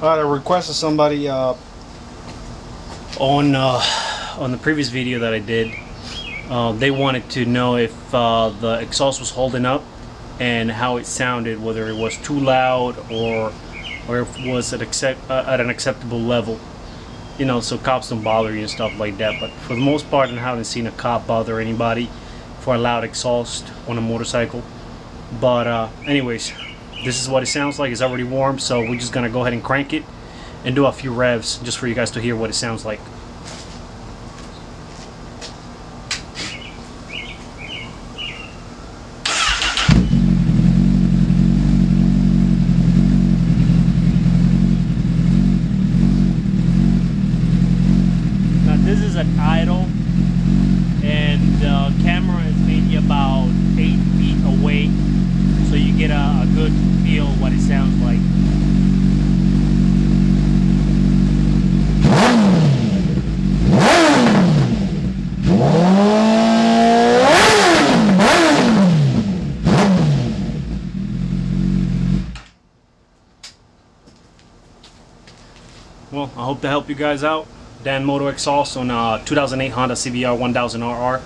I requested somebody on the previous video that I did. They wanted to know if the exhaust was holding up and how it sounded, whether it was too loud or if it was at an acceptable level. You know, so cops don't bother you and stuff like that. But for the most part, I haven't seen a cop bother anybody for a loud exhaust on a motorcycle. But anyways, this is what it sounds like. It's already warm, so we're just gonna go ahead and crank it and do a few revs just for you guys to hear what it sounds like. Now this is at idle, and the camera is maybe about 8 feet away, so you get a good feel of what it sounds like. Well, I hope to help you guys out. DanMoto Exhaust on 2008 Honda CBR1000rr.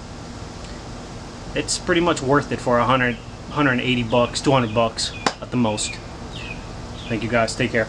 It's pretty much worth it for 180 bucks, 200 bucks at the most. Thank you guys. Take care.